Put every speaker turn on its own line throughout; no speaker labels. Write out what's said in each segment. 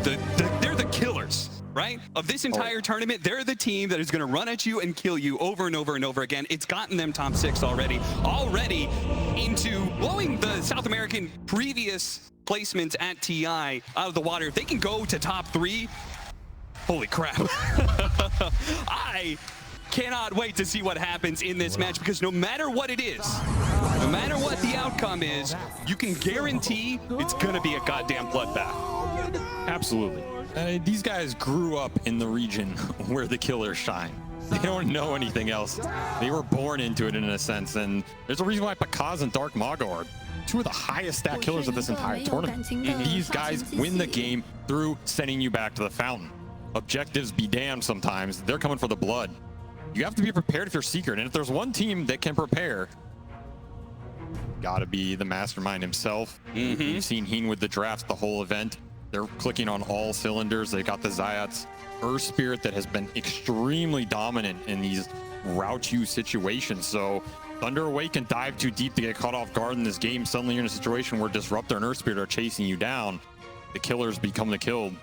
they're the killers, right? Of this entire tournament, they're the team that is going to run at you and kill you over and over and over again. It's gotten them top 6 already into blowing the South American previous placements at TI out of the water. If they can go to top 3, holy crap. I cannot wait to see what happens in this match, because no matter what it is, no matter what the outcome is, you can guarantee it's going to be a goddamn bloodbath.
Absolutely. These guys grew up in the region where the killers shine. They don't know anything else. They were born into it in a sense, and there's a reason why Pakaz and Dark Mago are 2 of the highest stat killers of this entire tournament. These guys win the game through sending you back to the fountain. Objectives be damned sometimes. They're coming for the blood. You have to be prepared if you're Secret, and if there's one team that can prepare, gotta be the mastermind himself. You've seen Heen with the drafts the whole event. They're clicking on all cylinders. They got the Zayats Earth Spirit that has been extremely dominant in these route you situations. So Thunder AWAKEN dive too deep to get caught off guard in this game. Suddenly you're in a situation where Disruptor and Earth Spirit are chasing you down. The killers become the killed.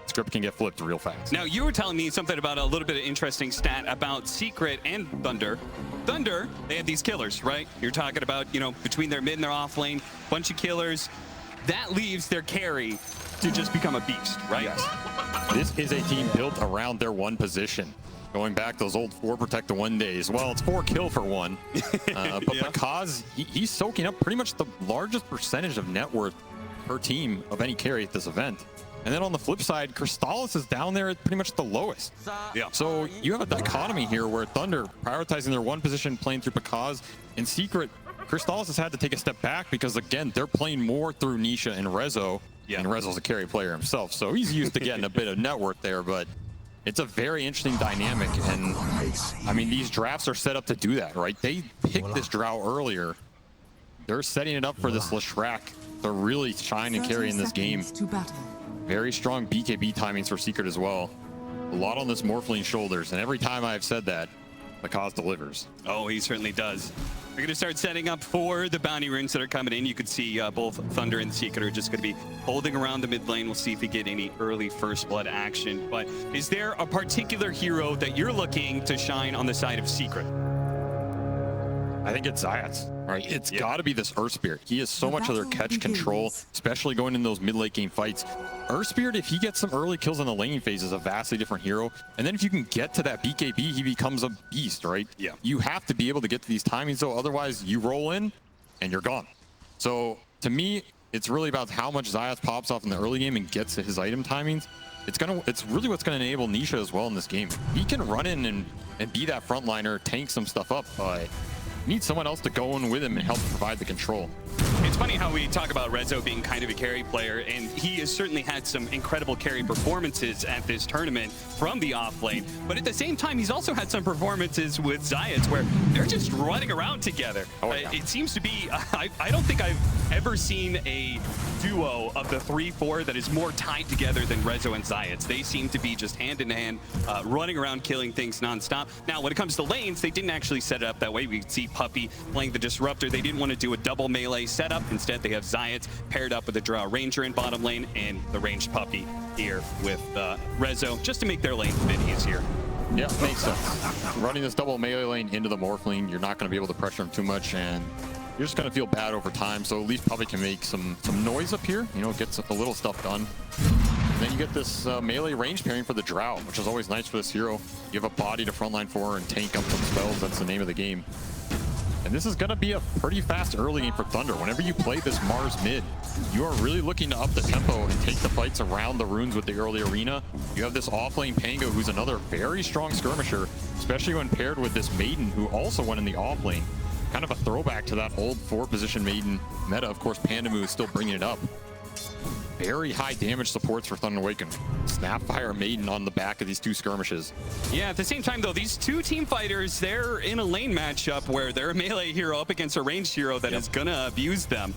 Script can get flipped real fast.
Now, you were telling me something about a little bit of interesting stat about Secret and Thunder. Thunder, they have these killers, right? You're talking about, you know, between their mid and their off lane, bunch of killers. That leaves their carry to just become a beast, right?
Yes. This is a team built around their one position. Going back those old 4 protect to 1 days. Well, it's 4 kill for 1. But because he's soaking up pretty much the largest percentage of net worth per team of any carry at this event. And then on the flip side, Crystallis is down there at pretty much the lowest.
Yeah.
So you have a dichotomy here where Thunder prioritizing their one position, playing through Pakaz. In Secret, Crystallis has had to take a step back because, again, they're playing more through Nisha and Rezo. Yeah. And Rezo's a carry player himself, so he's used to getting a bit of net worth there, but it's a very interesting dynamic. And I mean, these drafts are set up to do that, right? They picked this Drow earlier. They're setting it up for this Leshrac to really shine and carry in this game. Very strong BKB timings for Secret as well. A lot on this Morphling shoulders, and every time I've said that, Pakaz delivers.
Oh, he certainly does. We're going to start setting up for the bounty runes that are coming in. You can see both Thunder and Secret are just going to be holding around the mid lane. We'll see if we get any early first blood action. But is there a particular hero that you're looking to shine on the side of Secret?
I think it's Zayats, right? It's got to be this Earth Spirit. He has so much of their catch control, especially going in those mid-late game fights. Earth Spirit, if he gets some early kills in the laning phase, is a vastly different hero. And then if you can get to that BKB, he becomes a beast, right? Yeah. You have to be able to get to these timings, though. Otherwise, you roll in and you're gone. So to me, it's really about how much Zayats pops off in the early game and gets to his item timings. It's really what's going to enable Nisha as well in this game. He can run in and be that frontliner, tank some stuff up, but need someone else to go in with him and help provide the control.
It's funny how we talk about Rezo being kind of a carry player, and he has certainly had some incredible carry performances at this tournament from the off lane. But at the same time, he's also had some performances with Zayats where they're just running around together. It seems to be, I don't think I've ever seen a duo of the 3-4 that is more tied together than Rezo and Zayats. They seem to be just hand in hand, running around, killing things nonstop. Now, when it comes to lanes, they didn't actually set it up that way. We see Puppey playing the Disruptor. They didn't want to do a double melee setup. Instead, they have Zayats paired up with a Drow Ranger in bottom lane and the ranged Puppey here with Rezo, just to make their lane a bit easier.
Yeah, makes sense. Running this double melee lane into the Morphling, you're not going to be able to pressure him too much, and you're just going to feel bad over time. So at least Puppey can make some noise up here, you know, get a little stuff done. And then you get this melee range pairing for the Drow, which is always nice for this hero. You have a body to frontline for and tank up some spells. That's the name of the game. And this is going to be a pretty fast early game for Thunder. Whenever you play this Mars mid, you are really looking to up the tempo and take the fights around the runes with the early arena. You have this offlane Pango, who's another very strong skirmisher, especially when paired with this Maiden, who also went in the offlane. Kind of a throwback to that old 4-position Maiden meta. Of course, Pandamu is still bringing it up. Very high damage supports for Thunder AWAKEN. Snapfire Maiden on the back of these two skirmishes.
Yeah, at the same time, though, these two team fighters, they're in a lane matchup where they're a melee hero up against a ranged hero that is going to abuse them.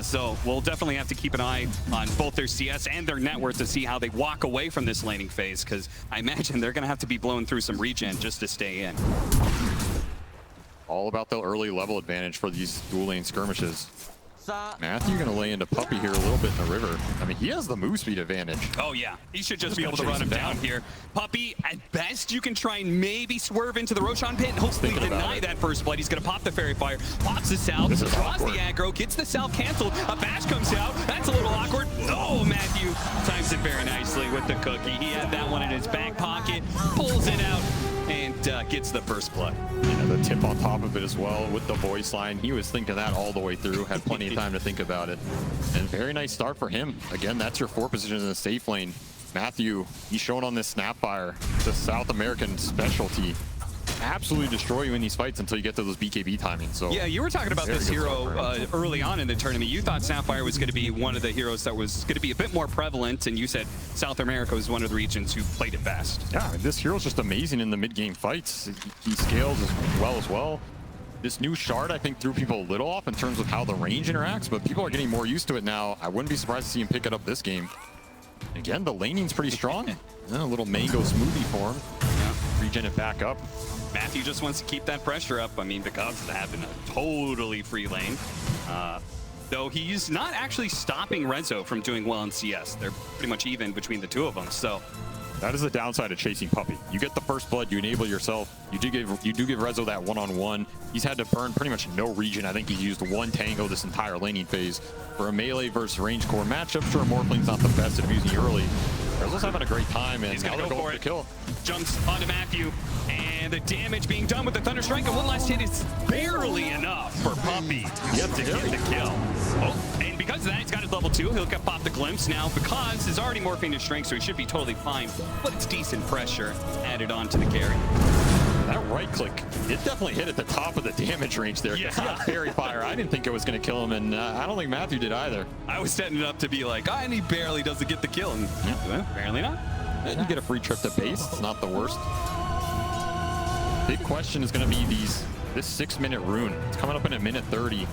So we'll definitely have to keep an eye on both their CS and their net worth to see how they walk away from this laning phase, because I imagine they're going to have to be blowing through some regen just to stay in.
All about the early level advantage for these dual lane skirmishes. Matthew gonna lay into Puppy here a little bit in the river. I mean, he has the move speed advantage.
Oh yeah, he should just be able to run him down here. Puppy, at best, you can try and maybe swerve into the Roshan pit and hopefully deny that first blood. He's gonna pop the Fairy Fire, pops the Salve, draws the aggro, gets the Salve canceled. A bash comes out. That's a little awkward. Oh, Matthew times it very nicely with the cookie. He had that one in his back pocket, pulls it out, and gets the first blood.
Yeah, the tip on top of it as well with the voice line. He was thinking that all the way through, had plenty of time to think about it. And very nice start for him. Again, that's your 4 positions in the safe lane. Matthew, he's shown on this Snapfire, the South American specialty. Absolutely destroy you in these fights until you get to those BKB timings. So
yeah, you were talking about this hero early on in the tournament. You thought Snapfire was going to be one of the heroes that was going to be a bit more prevalent, and you said South America was one of the regions who played it best.
Yeah, I mean, this hero's just amazing in the mid-game fights. He scales as well. This new shard, I think, threw people a little off in terms of how the range interacts, but people are getting more used to it now. I wouldn't be surprised to see him pick it up this game. Again, the laning's pretty strong. A little mango smoothie for him. Yeah. Regen it back up.
Matthew just wants to keep that pressure up. I mean, because of having a totally free lane. Though he's not actually stopping Renzo from doing well in CS. They're pretty much even between the two of them. So
that is the downside of chasing Puppy. You get the first blood, you enable yourself. You do give Renzo that one-on-one. He's had to burn pretty much no regen. I think he's used one tango this entire laning phase. For a melee versus range core matchup, sure, Morphling's not the best at using early. Renzo's having a great time, and
he's gonna go for the kill. Jumps onto Matthew, and the damage being done with the Thunder Strike, and one last hit is barely enough for Puppy to get the kill. Oh, and because of that, he's got his level 2. He'll get pop the glimpse now because he's already morphing to strength, so he should be totally fine. But it's decent pressure added on to the carry.
That right click, it definitely hit at the top of the damage range there. Yeah. He got Fairy Fire. I didn't think it was going to kill him, and I don't think Matthew did either.
I was setting it up to be like, and he barely doesn't get the kill, and well, apparently not.
And you get a free trip to base. It's not the worst. Big question is going to be this 6-minute rune. It's coming up in a minute 30.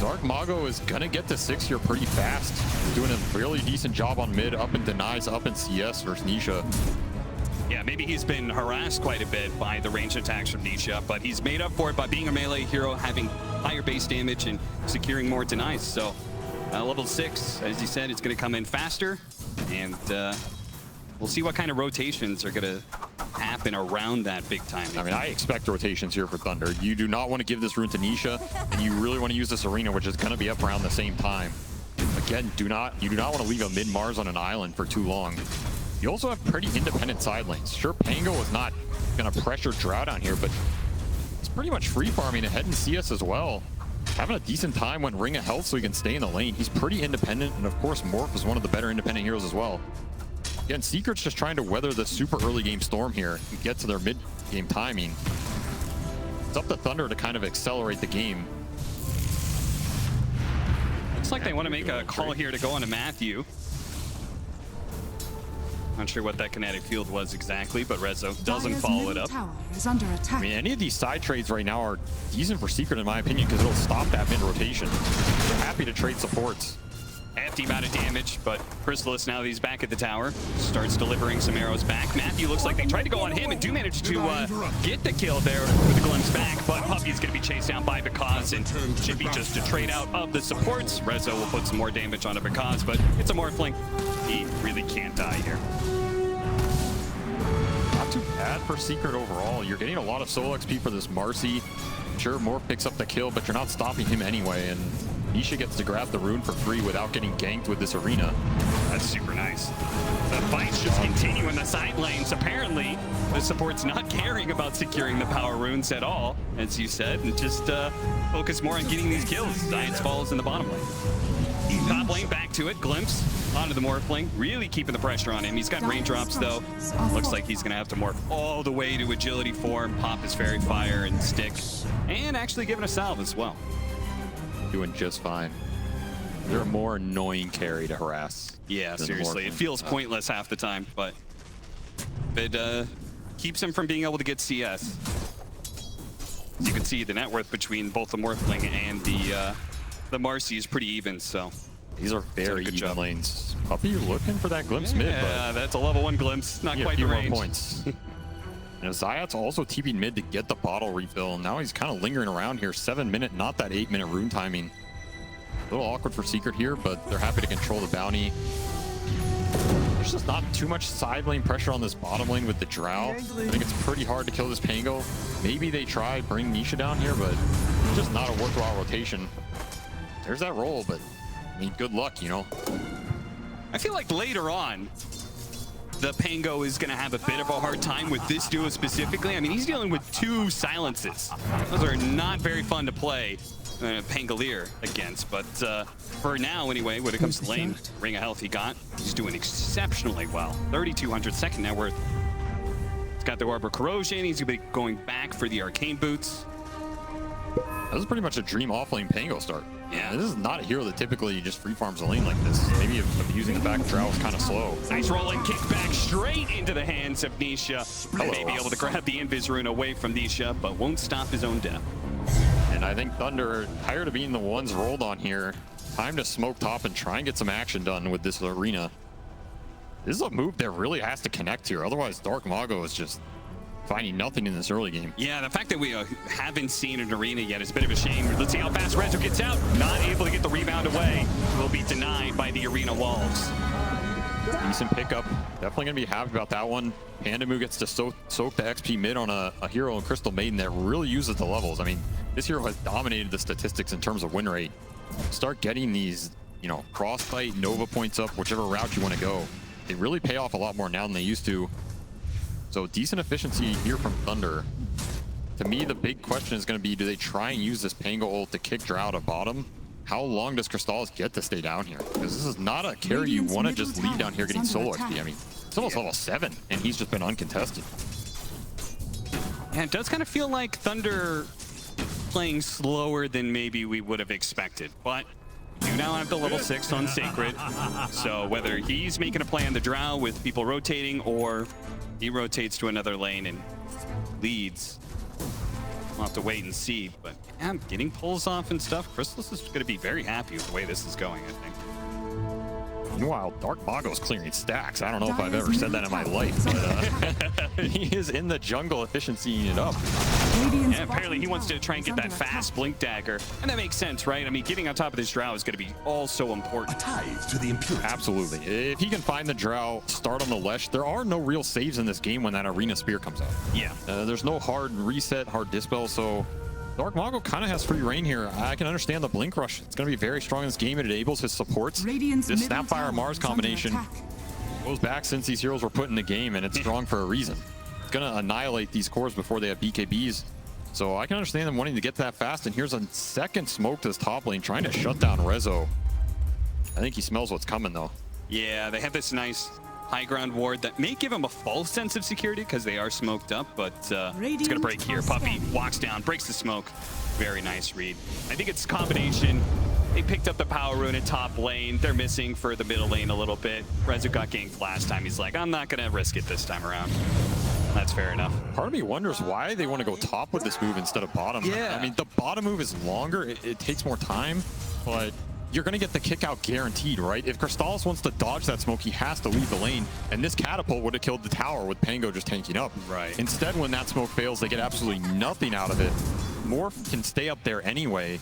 Dark Mago is going to get to 6 here pretty fast. He's doing a fairly decent job on mid, up in denies, up in CS versus Nisha.
Yeah, maybe he's been harassed quite a bit by the ranged attacks from Nisha, but he's made up for it by being a melee hero, having higher base damage, and securing more denies. So level 6, as you said, it's going to come in faster, and we'll see what kind of rotations are going to happen around that big time.
I mean, I expect rotations here for Thunder. You do not want to give this rune to Nisha, and you really want to use this arena, which is going to be up around the same time. Again, you do not want to leave a mid-Mars on an island for too long. You also have pretty independent side lanes. Sure, Pango is not going to pressure Drought on here, but it's pretty much free farming ahead in CS as well. Having a decent time when Ring of Health so he can stay in the lane. He's pretty independent, and of course, Morph is one of the better independent heroes as well. Again, Secret's just trying to weather the super early game storm here and get to their mid-game timing. It's up to Thunder to kind of accelerate the game.
Looks like they want to make a call here to go on to Matthew. Not sure what that kinetic field was exactly, but Rezo doesn't follow it up.
I mean, any of these side trades right now are decent for Secret, in my opinion, because it'll stop that mid-rotation. They're happy to trade supports.
Hefty amount of damage, but Chrysalis, now that he's back at the tower, starts delivering some arrows back. Matthew looks like they tried to go on him and do manage to get the kill there with the glimpse back, but Puppy's going to be chased down by Because, and should be just a trade out of the supports. Rezo will put some more damage onto Because, but it's a Morphling. He really can't die here.
Not too bad for Secret overall. You're getting a lot of solo XP for this Marcy. Sure, Morph picks up the kill, but you're not stopping him anyway, and Nisha gets to grab the rune for free without getting ganked with this arena.
That's super nice. The fights just continue in the side lanes. Apparently, the support's not caring about securing the power runes at all, as you said, and just focus more on getting these kills. Science falls in the bottom lane. Top lane, back to it. Glimpse onto the Morphling, really keeping the pressure on him. He's got raindrops, though. Looks like he's going to have to morph all the way to agility form, pop his Fairy Fire and stick, and actually give it a salve as well.
Doing just fine. They're a more annoying carry to harass.
Yeah, seriously. It feels pointless half the time, but it keeps him from being able to get CS. As you can see, the net worth between both the Morphling and the Marcy is pretty even, so
these are very even lanes. Puppy looking for that glimpse mid, but
yeah, that's a level 1 glimpse, not quite the range.
Points. And Zayat's also TP'd mid to get the bottle refill, and now he's kind of lingering around here. 7-minute, not that 8-minute rune timing. A little awkward for Secret here, but they're happy to control the bounty. There's just not too much side lane pressure on this bottom lane with the Drow. I think it's pretty hard to kill this Pango. Maybe they try bring Nisha down here, but it's just not a worthwhile rotation. There's that roll, but I mean, good luck, you know.
I feel like later on, the Pango is going to have a bit of a hard time with this duo specifically. I mean, he's dealing with 2 silences. Those are not very fun to play Pangolier against, but for now anyway, when it comes to lane, ring of health he got, he's doing exceptionally well. 3,200 second net worth. He's got the Orb of Corrosion. He's going to be going back for the Arcane Boots.
That was pretty much a dream off-lane Pango start.
Yeah.
This is not a hero that typically just free farms a lane like this. Maybe abusing the fact Drow is kind of slow.
Nice rolling kick back straight into the hands of Nisha. May be able to grab the Invis Rune away from Nisha, but won't stop his own death.
And I think Thunder, tired of being the ones rolled on here, time to smoke top and try and get some action done with this arena. This is a move that really has to connect here. Otherwise, Dark Mago is just finding nothing in this early game.
Yeah, the fact that we haven't seen an arena yet is a bit of a shame. Let's see how fast Rezo gets out. Not able to get the rebound away. Will be denied by the arena walls.
Decent pickup. Definitely going to be happy about that one. Pandamu gets to soak the XP mid on a hero in Crystal Maiden that really uses the levels. I mean, this hero has dominated the statistics in terms of win rate. Start getting these, you know, cross fight, Nova points up, whichever route you want to go. They really pay off a lot more now than they used to. So decent efficiency here from Thunder. To me, the big question is going to be, do they try and use this Pango ult to kick Drow out of bottom? How long does Crystallis get to stay down here? Because this is not a carry you want to just leave down here getting solo XP. I mean, it's almost level 7, and he's just been uncontested.
And it does kind of feel like Thunder playing slower than maybe we would have expected. But we do now have the level 6 on Sacred. So whether he's making a play on the Drow with people rotating, or he rotates to another lane and leads, we'll have to wait and see. But yeah, getting pulls off and stuff, Crystallis is going to be very happy with the way this is going, I think.
Meanwhile, Dark Mago's clearing stacks. I don't know if I've ever said that in my life, but he is in the jungle efficiencying it up.
Yeah, apparently he wants to try and get that fast blink dagger, and that makes sense, right? I mean, getting on top of this Drow is going to be also important.
Tithe to the impurity.
Absolutely. If he can find the Drow, start on the Lesh, there are no real saves in this game when that Arena Spear comes out.
Yeah.
There's no hard reset, hard dispel, so Dark Mago kind of has free reign here. I can understand the Blink Rush. It's going to be very strong in this game. It enables his supports. This Snapfire Mars combination goes back since these heroes were put in the game, and it's strong for a reason. It's going to annihilate these cores before they have BKBs. So I can understand them wanting to get that fast, and here's a second smoke to this top lane, trying to shut down Rezo. I think he smells what's coming, though.
Yeah, they have this nice high ground ward that may give him a false sense of security because they are smoked up, but it's going to break here. Puppey walks down, breaks the smoke. Very nice read. I think it's a combination. They picked up the power rune at top lane. They're missing for the middle lane a little bit. Rezo got ganked last time. He's like, I'm not going to risk it this time around. That's fair enough.
Part of me wonders why they want to go top with this move instead of bottom.
Yeah.
I mean, the bottom move is longer. It takes more time, but you're going to get the kick out guaranteed, right? If Crystallis wants to dodge that smoke, he has to leave the lane. And this catapult would have killed the tower with Pango just tanking up.
Right.
Instead, when that smoke fails, they get absolutely nothing out of it. Morph can stay up there anyway.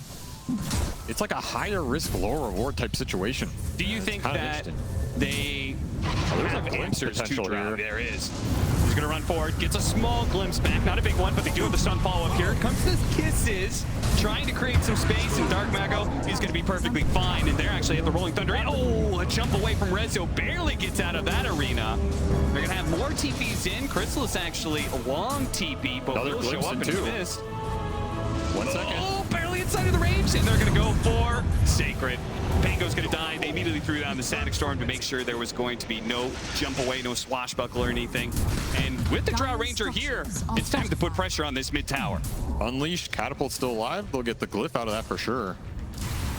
It's like a higher risk, lower reward type situation.
Do you think that they have answers to Drow? There is. He's going to run forward, gets a small glimpse back, not a big one, but they do have the stun follow-up here. Comes this Kisses, trying to create some space, and Dark Mago is going to be perfectly fine, and they're actually at the Rolling Thunder. Oh, a jump away from Rezo, barely gets out of that arena. They're going to have more TPs in. Crystallis actually a long TP, but will show up in mist.
1 second.
Oh, barely inside of the range, and they're going to go for Sacred. Pango's going to die. They immediately threw down the Static Storm to make sure there was going to be no jump away, no swashbuckle or anything. And with the Drow Ranger here, it's time to put pressure on this mid tower.
Unleashed, Catapult's still alive. They'll get the glyph out of that for sure.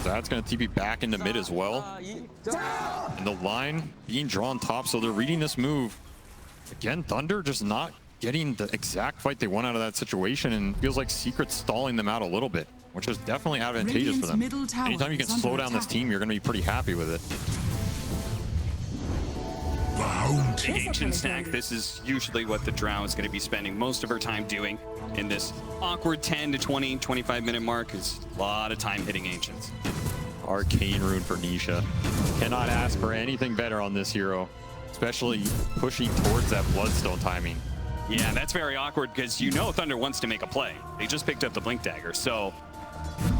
So that's going to TP back into mid as well. And the line being drawn top, so they're reading this move. Again, Thunder just not getting the exact fight they want out of that situation, and feels like Secret's stalling them out a little bit, which is definitely advantageous for them. Anytime you can slow down this team, you're going to be pretty happy with it.
Big Ancient stack. This is usually what the Drow is going to be spending most of her time doing in this awkward 10 to 20, 25 minute mark. Is a lot of time hitting Ancients.
Arcane Rune for Nisha. Cannot ask for anything better on this hero, especially pushing towards that Bloodstone timing.
Yeah, that's very awkward because you know Thunder wants to make a play. They just picked up the Blink Dagger, so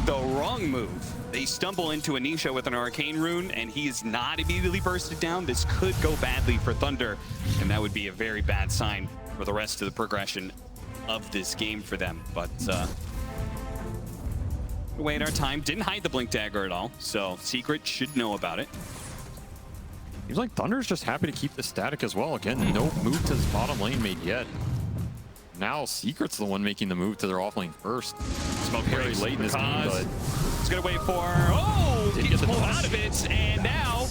the wrong move. They stumble into Anisha with an Arcane Rune, and he is not immediately bursted down. This could go badly for Thunder, and that would be a very bad sign for the rest of the progression of this game for them. But wait our time. Didn't hide the Blink Dagger at all, so Secret should know about it.
Seems like Thunder's just happy to keep the static as well. Again, no move to his bottom lane made yet. Now Secret's the one making the move to their offlane first.
Smoke
very late in this game, but
he's gonna wait for. Oh, he's pulled out of it, and now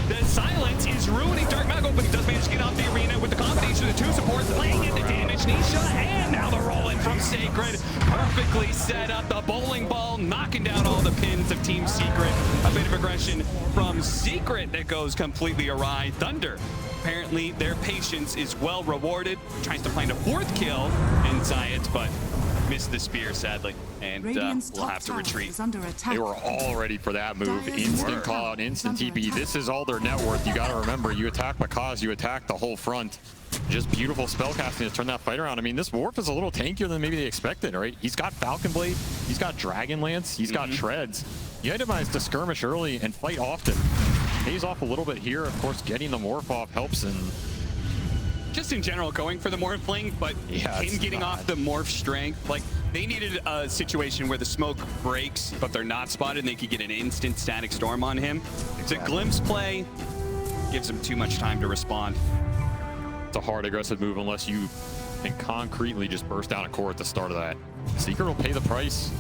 the silence is ruining Dark Mago, but he does manage to get off the arena with the combination of the two supports, laying in the damage. Nisha, and now the roll-in from Sacred, perfectly set up. The bowling ball knocking down all the pins of Team Secret. A bit of aggression from Secret that goes completely awry. Thunder, apparently their patience is well rewarded. Tries to find a fourth kill in Zayat, but missed the spear sadly, and we'll have to retreat.
They were all ready for that move. Instant call out, instant TP. This is all their net worth. You got to remember, you attack Bakaz, you attack the whole front. Just beautiful spellcasting to turn that fight around. I mean, this Warp is a little tankier than maybe they expected, right? He's got Falcon Blade, he's got Dragon Lance, he's got Treads. You itemize to skirmish early and fight often. Pays off a little bit here. Of course, getting the Morph off helps, and
just in general going for the Morphling, but him getting off the Morph strength, like they needed a situation where the smoke breaks, but they're not spotted and they could get an instant static storm on him. It's a glimpse play, gives him too much time to respond.
It's a hard aggressive move unless you can concretely just burst down a core at the start of that. Secret will pay the price.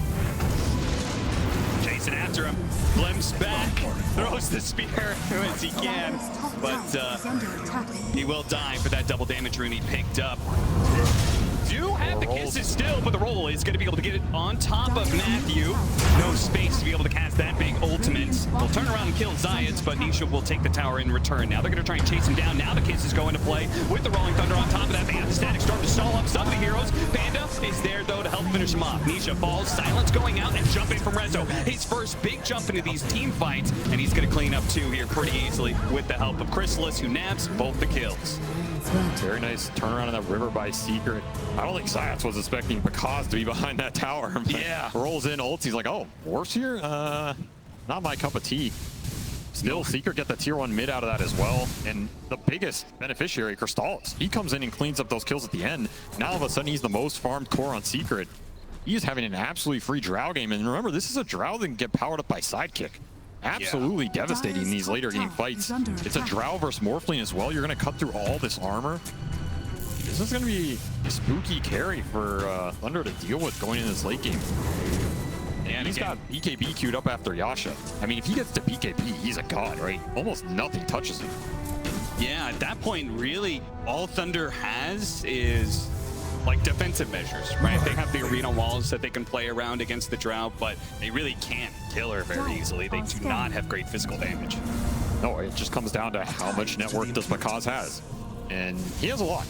Chasing after him, glimpse back, throws the spear as he can, but he will die for that double damage rune he picked up. Do have the kisses still, but the roll is going to be able to get it on top of Matthew. No space to be able to cast that big ultimate. They'll turn around and kill Zayat, but Nisha will take the tower in return. Now they're going to try and chase him down. Now the kisses go into play with the Rolling Thunder on top of that. They have the static storm to stall up some of the heroes. Panda is there though to help finish him off. Nisha falls, silence going out and jumping from Rezo. His first big jump into these team fights, and he's going to clean up two here pretty easily with the help of Chrysalis, who nabs both the kills.
Very nice turnaround in that river by Secret. I don't think Zayat was expecting Bakaz to be behind that tower.
Yeah.
Rolls in, ults, he's like, oh, Warp's here? Not my cup of tea. Still, Secret get the tier 1 mid out of that as well. And the biggest beneficiary, Crystallis. He comes in and cleans up those kills at the end. Now all of a sudden, he's the most farmed core on Secret. He is having an absolutely free Drow game. And remember, this is a Drow that can get powered up by Sidekick. Absolutely devastating in these later game fights. It's a Drow versus Morphling as well. You're going to cut through all this armor. This is going to be a spooky carry for Thunder to deal with going in this late game. And he's got BKB queued up after Yasha. I mean, if he gets to BKB, he's a god, right? Almost nothing touches him.
Yeah, at that point, really, all Thunder has is like defensive measures, right? They have the arena walls that they can play around against the Drow, but they really can't kill her very easily. They do not have great physical damage.
No, it just comes down to how much net worth does Bakaz has. And he has a lot.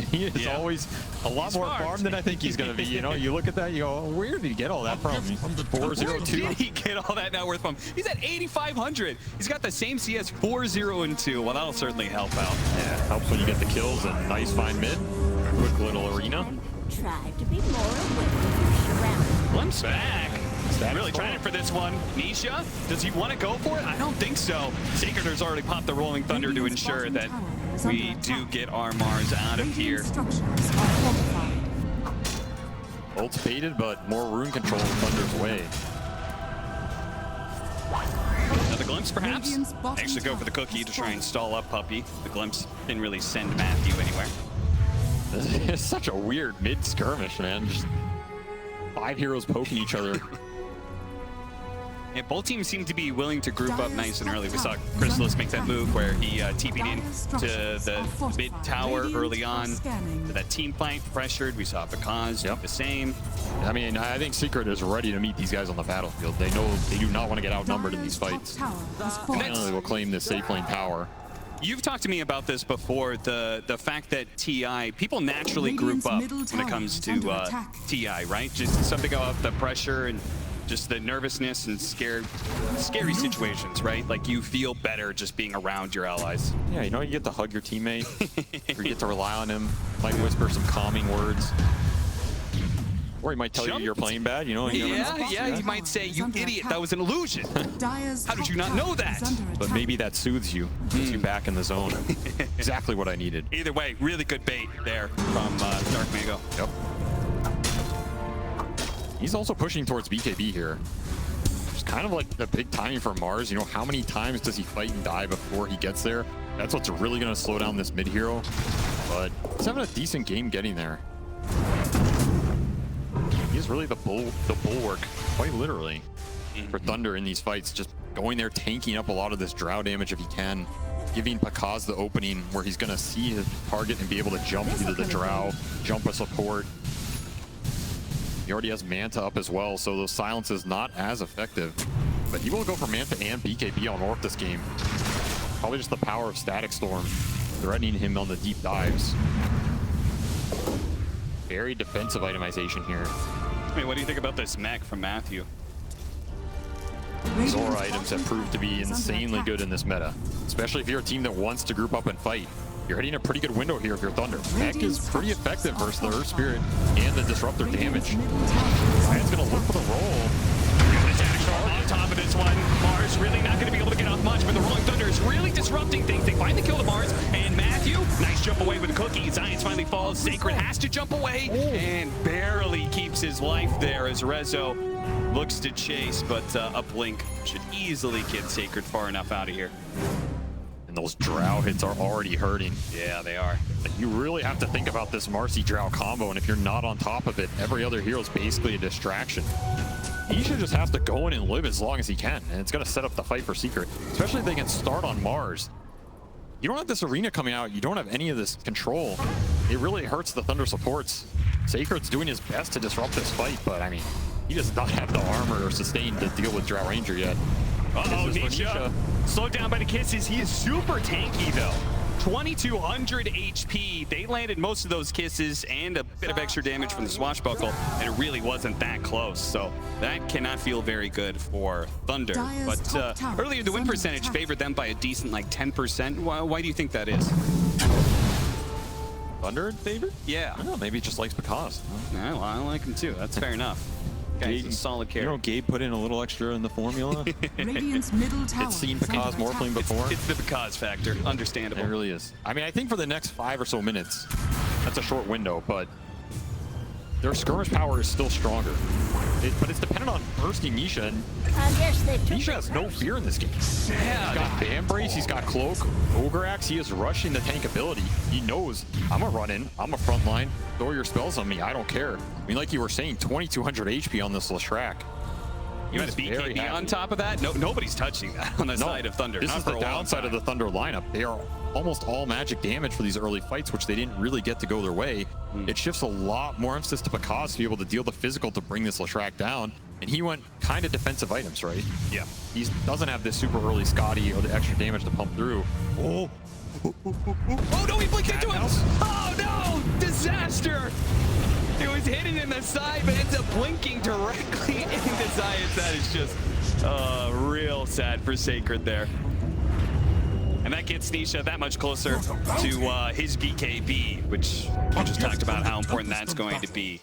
He is always a lot more farmed than I think he's going to be. You know, you look at that, you go, where did he get all that from? 402?
Where did he get all that net worth from? He's at 8,500. He's got the same CS 4-0 and 2. Well, that'll certainly help out.
Yeah, helps when you get the kills and nice fine mid. Quick little arena.
Try to be more aware of your surroundings.
Glimpse back. Really trying for this one. Nisha, does he want to go for it? I don't think so. Sacred has already popped the Rolling Thunder to ensure that we do get our Mars out of here.
Ult's baited, but more rune control in Thunder's way.
Another glimpse, perhaps? Actually go for the cookie to try and stall up Puppy. The glimpse didn't really send Matthew anywhere.
This is such a weird mid-skirmish, man. Just 5 heroes poking each other.
Yeah, both teams seem to be willing to group up nice and early. We saw Chrysalis make that move where he TP'd in to the mid tower early on. For that team fight, pressured. We saw Bakaz do the same.
I mean, I think Secret is ready to meet these guys on the battlefield. They know they do not want to get outnumbered in these fights. Finally, will claim this safe lane tower.
You've talked to me about this before, the fact that TI, people naturally group up when it comes to TI, right? Just something about the pressure and just the nervousness and scary situations, right? Like you feel better just being around your allies.
Yeah, you know, you get to hug your teammate, or you get to rely on him, might whisper some calming words. Or he might tell you you're playing bad, you know?
Yeah, he might say, you idiot, that was an illusion. How did you not know that?
But maybe that soothes you, puts you back in the zone. Exactly what I needed.
Either way, really good bait there from Dark Mango.
Yep. He's also pushing towards BKB here. It's kind of like the big timing for Mars. You know, how many times does he fight and die before he gets there? That's what's really going to slow down this mid hero. But he's having a decent game getting there. He's really the bulwark, quite literally, for Thunder in these fights. Just going there, tanking up a lot of this drow damage if he can, giving Pakaz the opening where he's going to see his target and be able to jump either the drow, jump a support. He already has Manta up as well, so those silences not as effective. But he will go for Manta and BKB on Orc this game. Probably just the power of Static Storm threatening him on the deep dives. Very defensive itemization here.
Hey, what do you think about this mech from Matthew?
Zora items have proved to be insanely good in this meta, especially if you're a team that wants to group up and fight. You're hitting a pretty good window here if you're Thunder. Mech is pretty effective versus the Earth Spirit and the Disruptor damage. Ryan's gonna look for the roll.
On top of this one, Mars really not going to be able to get off much, but the Rolling Thunder is really disrupting things. They finally kill the Mars, and Matthew, nice jump away with the cookie. Zions finally falls. Sacred has to jump away and barely keeps his life there as Rezo looks to chase, but a blink should easily get Sacred far enough out of here.
And those drow hits are already hurting.
Yeah, they are.
Like, you really have to think about this Marcy drow combo, and if you're not on top of it, every other hero is basically a distraction. Nisha just has to go in and live as long as he can, and it's going to set up the fight for Secret, especially if they can start on Mars. You don't have this arena coming out. You don't have any of this control. It really hurts the Thunder supports. Sacred's doing his best to disrupt this fight, but I mean, he does not have the armor or sustain to deal with Drow Ranger yet.
Uh-oh, Nisha. Slowed down by the kisses. He is super tanky, though. 2200 HP. They landed most of those kisses and a bit of extra damage from the swashbuckle, and it really wasn't that close. So that cannot feel very good for Thunder. But earlier, the win percentage favored them by a decent, like, 10%. Why do you think that is?
Thunder in favor?
Yeah.
I don't know, maybe he just likes Pakaz.
Yeah, well, I like him too. That's fair enough. He's a solid carry.
You know, Gabe put in a little extra in the formula.
Radiant's middle tower.
It's seen Pakaz morphling before.
It's the Pakaz factor. Understandable.
It really is. I mean, I think for the next 5 or so minutes, that's a short window, but their skirmish power is still stronger. But it's dependent on bursting Nisha, and Nisha has no fear in this game.
Yeah,
He's got Band Brace, he's got Cloak, Ogre Axe, he is rushing the tank ability. He knows, I'm a run in, I'm a front line, throw your spells on me, I don't care. I mean, like you were saying, 2200 HP on this Leshrac.
You had a BKB on top of that? Nobody's touching that on the side of Thunder.
This is the downside of the Thunder lineup. They are almost all magic damage for these early fights, which they didn't really get to go their way. It shifts a lot more emphasis to Pakaz to be able to deal the physical to bring this Leshrac down. And he went kind of defensive items, right?
Yeah.
He doesn't have this super early Scotty or the extra damage to pump through.
Oh no, he blinked into him! Oh no! Disaster! It was hidden in the side, but ends up blinking directly into Zions. That is just real sad for Sacred there. And that gets Nisha that much closer to his BKB, which we just talked about how important that's going to be.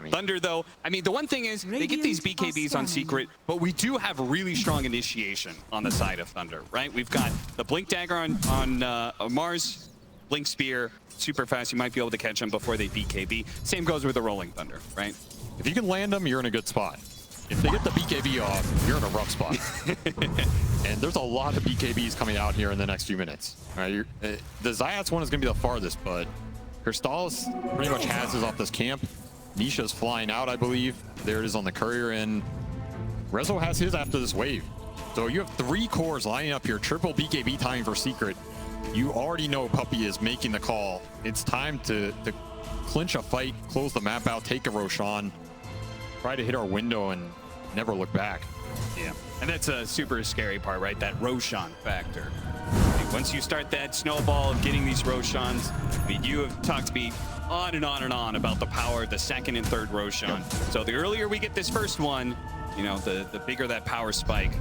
Thunder, though, I mean, the one thing is they get these BKBs on Secret, but we do have really strong initiation on the side of Thunder, right? We've got the Blink Dagger on Mars, Blink Spear, super fast. You might be able to catch them before they BKB. Same goes with the Rolling Thunder, right?
If you can land them, you're in a good spot. If they get the BKB off, you're in a rough spot. And there's a lot of BKBs coming out here in the next few minutes. All right, the Zayats one is going to be the farthest, but Crystallis pretty much has his off this camp. Nisha's flying out, I believe. There it is on the courier, and Rezo has his after this wave. So you have 3 cores lining up here, triple BKB timing for Secret. You already know Puppy is making the call. It's time to clinch a fight, close the map out, take a Roshan, try to hit our window and never look back.
Yeah, and that's a super scary part, right? That Roshan factor. Once you start that snowball of getting these Roshans, I mean, you have talked to me on and on and on about the power of the second and third Roshan. So the earlier we get this first one, you know, the bigger that power spike.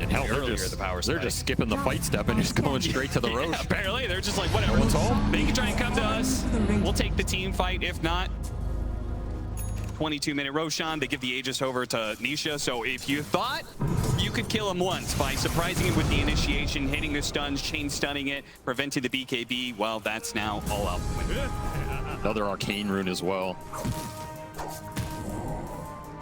And hell,
The
they're
earlier
just,
the power
they're
spike.
just skipping the fight step and just going straight to the
Yeah,
Roche.
apparently, they're just like, whatever. They can try and come to us. We'll take the team fight. If not, 22-minute Roshan. They give the Aegis over to Nisha. So if you thought you could kill him once by surprising him with the initiation, hitting the stuns, chain stunning it, preventing the BKB, well, that's now all out the window.
Another arcane rune as well.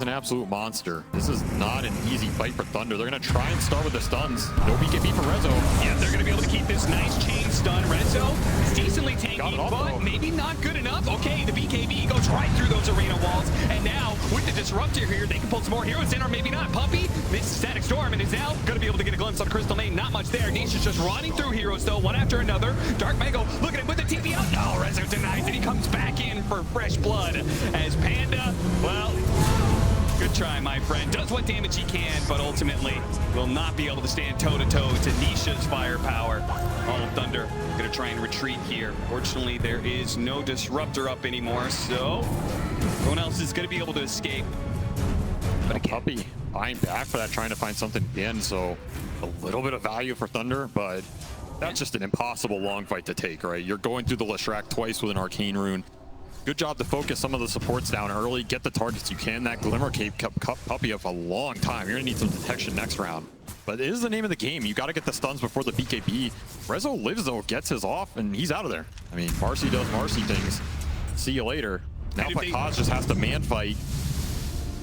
An absolute monster. This is not an easy fight for Thunder. They're going to try and start with the stuns. No BKB for Rezo.
Yeah, they're going to be able to keep this nice chain stun. Rezo is decently tanky,
off,
but
though.
maybe not good enough. Okay, the BKB goes right through those arena walls, and now with the Disruptor here, they can pull some more heroes in, or maybe not. Puppy, this Static Storm, and is now going to be able to get a glimpse on Crystal Main. Not much there. Nisha's just running through heroes, though, one after another. Dark Mago, look at him with the TP out. No, Rezo denies it. He comes back in for fresh blood as Panda, well, good try, my friend. Does what damage he can, but ultimately will not be able to stand toe-to-toe to Nisha's firepower. All of Thunder going to try and retreat here. Fortunately, there is no Disruptor up anymore, so everyone else is going to be able to escape. But again,
Puppy buying back for that, trying to find something again. So a little bit of value for Thunder, but that's just an impossible long fight to take, right? You're going through the Leshrac twice with an arcane rune. Good job to focus some of the supports down early, get the targets you can. That Glimmer Cape kept Puppy up a long time. You're gonna need some detection next round. But it is the name of the game. You gotta get the stuns before the BKB. Rezo lives though, gets his off, and he's out of there. I mean, Marcy does Marcy things. See you later. Now Pakaz just has to man fight.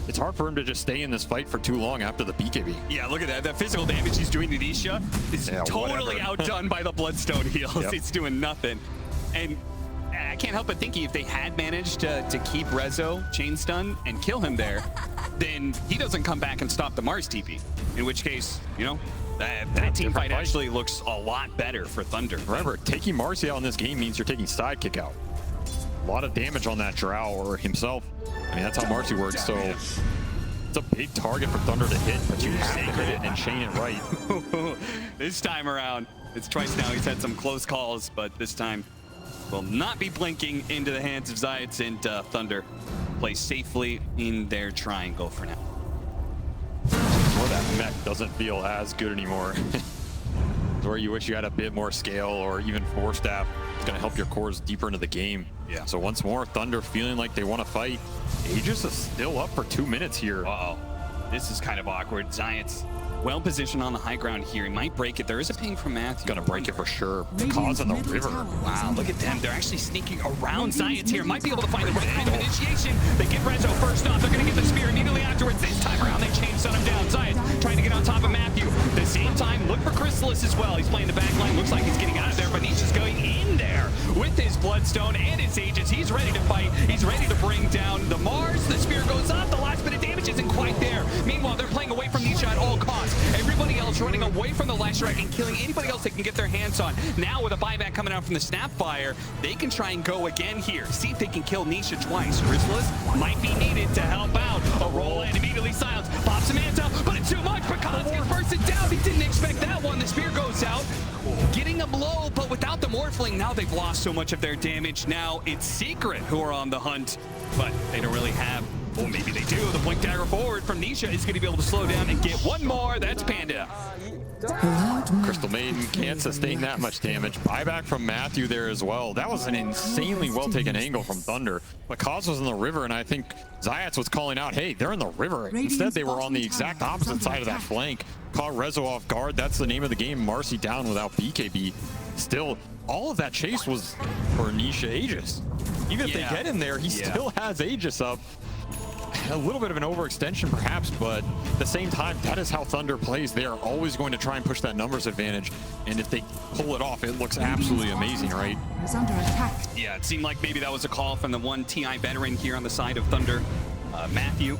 It's hard for him to just stay in this fight for too long after the BKB.
yeah, look at that. That physical damage he's doing to Nisha is totally outdone by the Bloodstone heals.
Yep.
It's doing nothing. And I can't help but thinking if they had managed to keep Rezo chain stun and kill him there, then he doesn't come back and stop the Mars TP. In which case, you know, that team fight actually looks a lot better for Thunder.
Remember, taking Marcy out in this game means you're taking Sidekick out. A lot of damage on that Drow or himself. I mean, that's how Marcy works, so it's a big target for Thunder to hit, but you have to hit it and chain it right.
This time around, it's twice now. He's had some close calls, but this time will not be blinking into the hands of Zayats, and Thunder play safely in their triangle for now.
Or that mech doesn't feel as good anymore. Where you wish you had a bit more scale or even Force Staff. It's going to help your cores deeper into the game.
Yeah.
So once more, Thunder feeling like they want to fight. Aegis is still up for 2 minutes here.
Uh-oh. This is kind of awkward. Zayats well positioned on the high ground here. He might break it. There is a ping from Matthew.
Gonna break it for sure.
Radiant's
Cause in the
middle
river.
tower is
Wow,
under
look at them.
attack.
They're actually sneaking around Zayats here. Might be able to find the right kind of initiation. They get Rezo first off. They're going to get the spear immediately afterwards. This time around, they chain stun him down. Zayats trying to get on top of Matthew. At the same time, look for Chrysalis as well. He's playing the back line. Looks like he's getting out of there, but Nisha's going in there with his Bloodstone and his Aegis. He's ready to fight. He's ready to bring down the Mars. The spear goes up. The last bit of damage isn't quite there. Meanwhile, they're playing away from Nisha at all costs. Everybody else running away from the Leshrac and killing anybody else they can get their hands on. Now with a buyback coming out from the Snapfire, they can try and go again here. See if they can kill Nisha twice. Chrysalis might be needed to help out. A roll and immediately silenced. Pops Samantha, but it's too much. Pakaz gets bursted down. He didn't expect that one. The spear goes out, getting him low, but without the Morphling, now they've lost so much of their damage. Now it's Secret who are on the hunt, but they don't really have. Oh, maybe they do. The blink dagger forward from Nisha is going to be able to slow down and get one more. That's Panda.
Crystal Maiden can't sustain that much damage. Buyback from Matthew there as well. That was an insanely well taken angle from Thunder. Pakaz was in the river, and I think Zayats was calling out, hey, they're in the river. Instead, they were on the exact opposite side of that flank. Caught Rezo off guard. That's the name of the game. Marcy down without BKB. Still, all of that chase was for Nisha Aegis. Even if they get in there, he still has Aegis up. A little bit of an overextension perhaps, but at the same time, that is how Thunder plays. They are always going to try and push that numbers advantage, and if they pull it off, it looks absolutely amazing, right?
Is under attack.
Yeah, it seemed like maybe that was a call from the one TI veteran here on the side of Thunder, Matthew.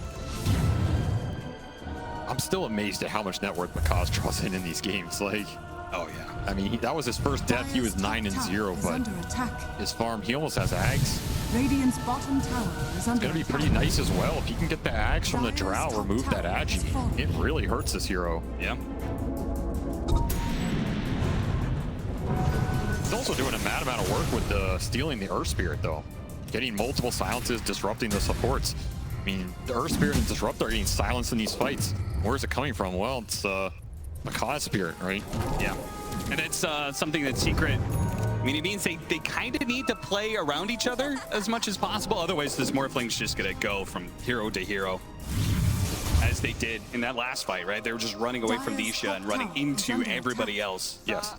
I'm still amazed at how much net worth Pakaz draws in these games. Like,
Oh yeah.
I mean, that was his first death. He was 9-0, but
under attack.
his farm, he almost has Ags.
Radiant's bottom tower is under
Gonna be
attack.
pretty nice as well. If he can get the Ags from the Drow, remove that Agi. It really hurts this hero.
Yeah.
He's also doing a mad amount of work with stealing the Earth Spirit, though. getting multiple silences, disrupting the supports. I mean, the Earth Spirit and Disruptor are getting silenced in these fights. Where's it coming from? Well, it's Macaw Spirit, right?
Yeah. And it's something that Secret, I mean, it means they kind of need to play around each other as much as possible. Otherwise, this Morphling's just going to go from hero to hero, as they did in that last fight, right? They were just running away from Nisha and running into everybody else.
Yes.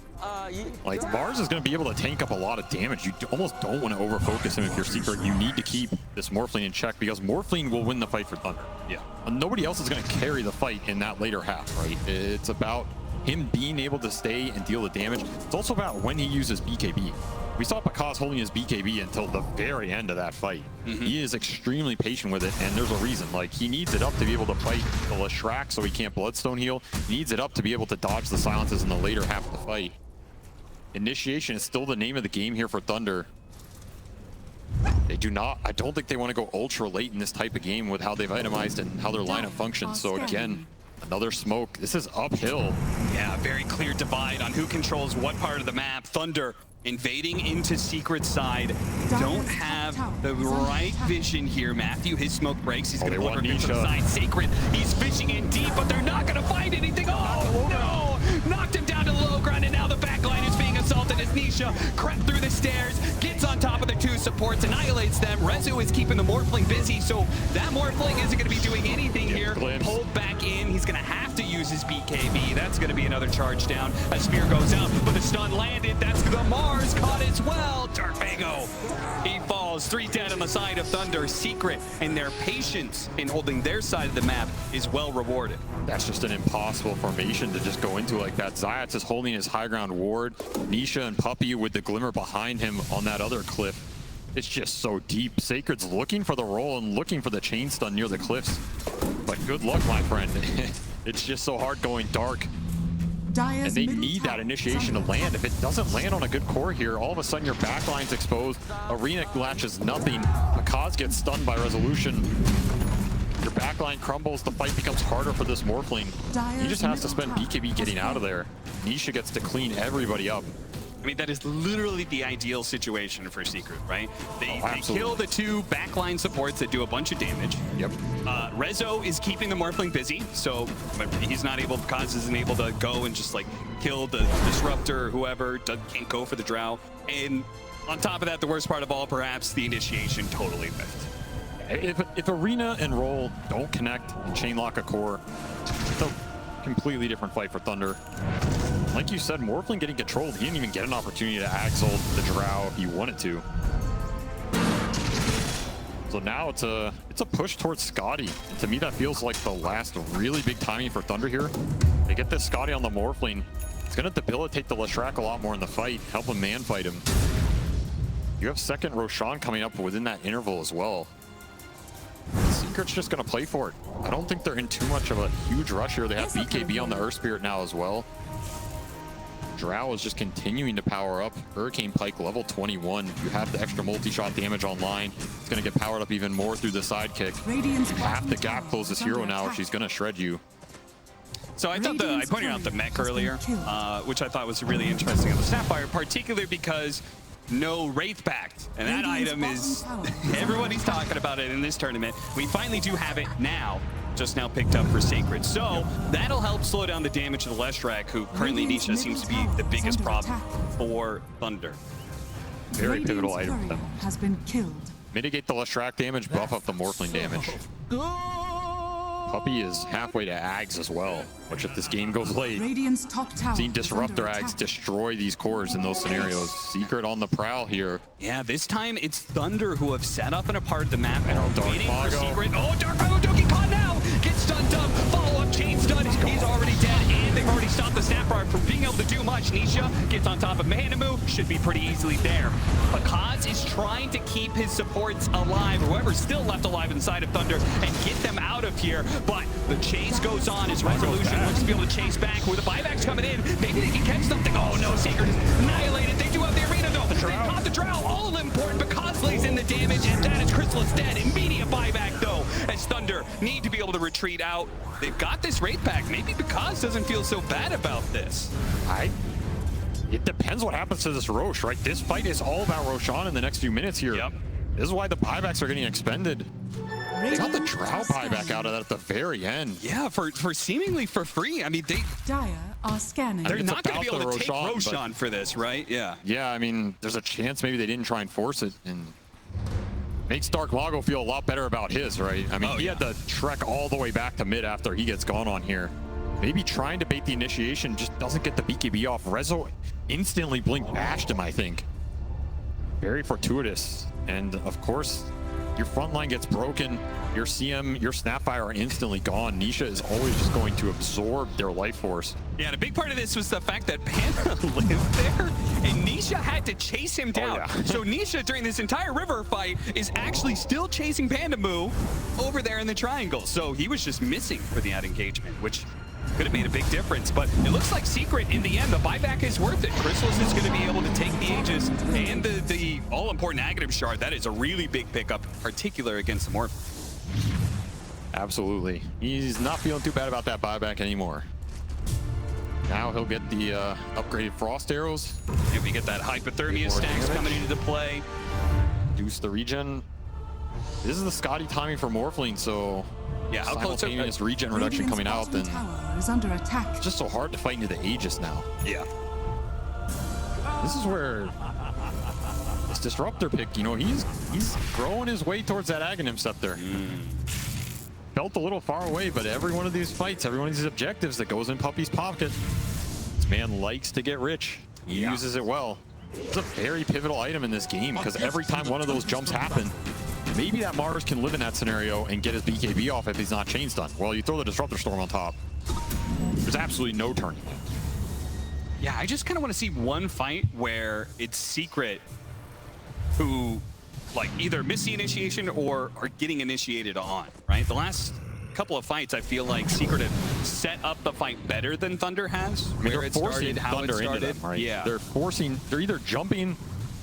Like, Mars is going to be able to tank up a lot of damage. You almost don't want to overfocus him if you're Secret. You need to keep this Morphling in check because Morphling will win the fight for Thunder.
Yeah.
Nobody else is going to carry the fight in that later half, right? It's about him being able to stay and deal the damage. It's also about when he uses BKB. We saw Pakaz holding his BKB until the very end of that fight. He is extremely patient with it, and there's a reason. Like, he needs it up to be able to fight the Leshrac so he can't Bloodstone heal. He needs it up to be able to dodge the silences in the later half of the fight. Initiation is still the name of the game here for Thunder. They do not, I don't think they want to go ultra late in this type of game with how they've itemized and how their lineup functions. So again, another smoke. This is uphill.
Yeah, very clear divide on who controls what part of the map. Thunder invading into Secret's side. Don't have the right vision here. Matthew, his smoke breaks. He's going to look over to the side. Sacred, he's fishing in deep, but they're not going to find anything. Oh, no! Knocked him down to the low ground, and now the backline is being assaulted as Nisha crept through the stairs, gets on top of the two supports, annihilates them. Rezu is keeping the Morphling busy, so that Morphling isn't going to be doing anything here. Pulled back in. He's going to have to use his BKB. That's going to be another charge down. A spear goes out, but the stun landed. That's the Mars caught as well. Darfago, he falls. 3 dead on the side of Thunder. Secret and their patience in holding their side of the map is well rewarded.
That's just an impossible formation to just go into like that. Zayats is holding his high ground ward. Nisha and Puppy with the glimmer behind him on that other cliff. It's just so deep. Sacred's looking for the roll and looking for the chain stun near the cliffs. But good luck, my friend. It's just so hard going dark. And they need that initiation to land. If it doesn't land on a good core here, all of a sudden your backline's exposed. Arena latches nothing. Pakaz gets stunned by Resolution. Your backline crumbles. The fight becomes harder for this Morphling. He just has to spend BKB getting out of there. Nisha gets to clean everybody up.
I mean, that is literally the ideal situation for Secret, right? They kill the 2 backline supports that do a bunch of damage.
Yep.
Rezo is keeping the Morphling busy, so he's not able, Kaz isn't able to go and just like kill the Disruptor or whoever, can't go for the Drow. And on top of that, the worst part of all, perhaps, the initiation totally missed.
If Arena and Roll don't connect and chain lock a core, it's a completely different fight for Thunder. Like you said, Morphling getting controlled. He didn't even get an opportunity to Axel the Drow if he wanted to. So now it's a push towards Scotty. And to me, that feels like the last really big timing for Thunder here. They get this Scotty on the Morphling. It's going to debilitate the Leshrac a lot more in the fight, help him man fight him. You have second Roshan coming up within that interval as well. Secret's just going to play for it. I don't think they're in too much of a huge rush here. They have BKB on the Earth Spirit now as well. Drow is just continuing to power up. Hurricane Pike level 21. You have the extra multi-shot damage online. It's going to get powered up even more through the sidekick. You have to gap close this hero now or she's going to shred you.
So I thought I pointed out the mech earlier, which I thought was really interesting on the Sapphire, particularly because no Wraith Pact. And that item is, everybody's talking about it in this tournament. We finally do have it now. Just now picked up for Sacred. So that'll help slow down the damage of the Leshrac, who currently Nisha seems to be the biggest problem for Thunder.
Very pivotal item for them.
Has been killed.
Mitigate the Leshrac damage, buff up the Morphling damage. Puppy is halfway to Ags as well, which if this game goes late, seen Disruptor Ags destroy these cores in those scenarios. Secret on the prowl here.
Yeah, this time it's Thunder who have set up in a part of the map and are waiting for
Mago.
Secret. Oh, Darfago Doki caught now! Gets stunned up, follow-up chain stun. He's already dead, and they've already stopped the Sapphire from being able to do much. Nisha gets on top of Mahanamu, should be pretty easily there. Pakaz is trying to keep his supports alive, whoever's still left alive inside of Thunder, and get them out of here. But the chase goes on as Resolution looks to be able to chase back with the buybacks coming in. Maybe they can catch something. Oh no, Secret is annihilated. They do have the arena though. They caught the Drow. All of them important. Pakaz lays in the damage, and that is Crystal is dead. Immediate buyback though, as Thunder need to be able to retreat out. They've got this Wraith Pact. Maybe Pakaz doesn't feel so bad about this.
It depends what happens to this Rosh, right? This fight is all about Roshan in the next few minutes here.
Yep.
This is why the buybacks are getting expended. They got the Drow buyback out of that at the very end.
Yeah, for seemingly for free. I mean,
Dire are scanning.
they're
it's
not going to be
about
able
the
to take
Roshan,
Roshan for this, right? Yeah.
Yeah, I mean, there's a chance maybe they didn't try and force it, and makes Dark Mago feel a lot better about his, right? I mean, he had to trek all the way back to mid after he gets gone on here. Maybe trying to bait the initiation, just doesn't get the BKB off. Rezo instantly blink bashed him, I think. Very fortuitous. And of course, your front line gets broken. Your CM, your Snapfire are instantly gone. Nisha is always just going to absorb their life force.
Yeah, and a big part of this was the fact that Panda lived there, and Nisha had to chase him down. So Nisha, during this entire river fight, is actually still chasing Panda Moo over there in the triangle. So he was just missing for the out engagement, which could have made a big difference. But it looks like Secret, in the end, the buyback is worth it. Chrysalis is going to be able to take the Aegis and the all-important Aghanim Shard. That is a really big pickup, particular against the Morph.
Absolutely. He's not feeling too bad about that buyback anymore. Now he'll get the upgraded Frost Arrows.
If we get that Hypothermia stacks coming into play.
Reduce the regen. This is the Scotty timing for Morphling, so
yeah, how close
simultaneous regen reduction coming out, then
tower is under attack.
it's just so hard to fight into the Aegis now.
Yeah.
This is where this Disruptor pick, you know, he's growing his way towards that Aghanim Scepter. Felt a little far away, but every one of these fights, every one of these objectives that goes in Puppy's pocket, this man likes to get rich. He uses it well. It's a very pivotal item in this game because every time one of those jumps happen, maybe that Mars can live in that scenario and get his BKB off if he's not chain stunned. Well, you throw the Disruptor Storm on top. There's absolutely no turning.
Yeah, I just kind of want to see one fight where it's Secret who, like, either miss the initiation or are getting initiated on, right? The last couple of fights, I feel like Secret have set up the fight better than Thunder has.
I mean,
where it started, how it started.
Into them, right?
Yeah.
They're either jumping.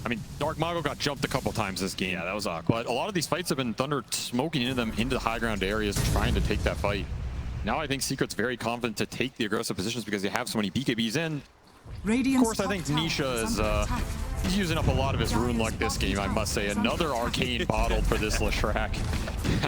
I mean, Dark Mago got jumped a couple times this game.
Yeah, that was awkward.
But a lot of these fights have been Thunder smoking into them into the high ground areas, trying to take that fight. Now I think Secret's very confident to take the aggressive positions because they have so many BKBs in. Of course, I think Nisha is he's using up a lot of his rune luck this game, I must say. Another arcane bottled for this Leshrac.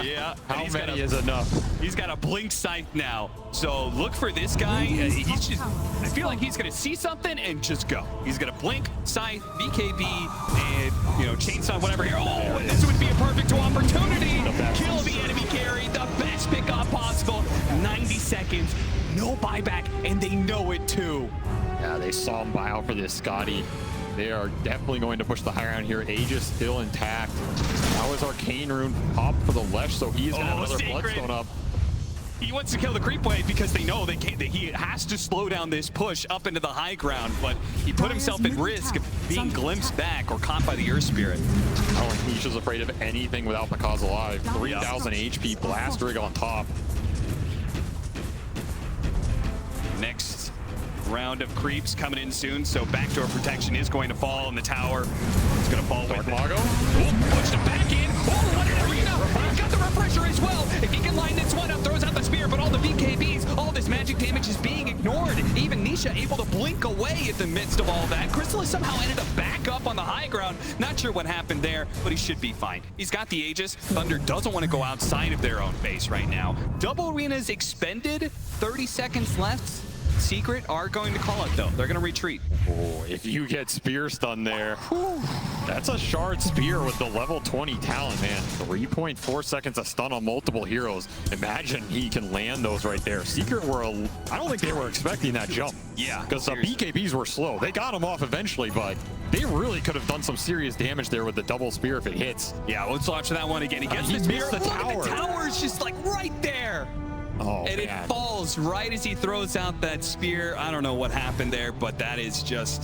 Yeah.
How many is enough?
He's got a blink sight now. So look for this guy. He's just, I feel like he's going to see something and just go. He's going to blink, scythe, BKB, and, you know, chainsaw, whatever here. Oh, this would be a perfect opportunity. Kill the enemy carry, the best pickup possible. 90 seconds, no buyback, and they know it too.
Yeah, they saw him buy out for this Scotty. They are definitely going to push the high ground here. Aegis still intact. Now his Arcane Rune popped for the Lesh, so he's going to have another Bloodstone up.
He wants to kill the creep wave because they know they can't, he has to slow down this push up into the high ground, but he put himself at risk of being glimpsed back or caught by the Earth Spirit.
I don't think Nisha's afraid of anything without Pakaz alive. 3,000 HP, Blast Rig on top.
Next round of creeps coming in soon, so backdoor protection is going to fall in the tower. It's going to fall
Dark
with
Mago.
Oh, pushed him back in. Oh, what an arena! He's got the refresher as well. If he can line this one up, throws out the spear, but all the BKBs, all this magic damage is being ignored. Even Nisha able to blink away in the midst of all that. Chrysalis somehow ended up back up on the high ground. Not sure what happened there, but he should be fine. He's got the Aegis. Thunder doesn't want to go outside of their own base right now. Double arenas expended. 30 seconds left. Secret are going to call it though. They're going to retreat.
Oh, if you get spear stun there, that's a shard spear with the level 20 talent, man. 3.4 seconds of stun on multiple heroes. Imagine he can land those right there. Secret were, I don't think they were expecting that jump.
Yeah.
Because the BKBs were slow. They got him off eventually, but they really could have done some serious damage there with the double spear if it hits.
Yeah, let's watch that one again. He gets the spear.
missed the tower.
The tower's just like right there.
Oh,
and
man.
it falls right as he throws out that spear. I don't know what happened there, but that is just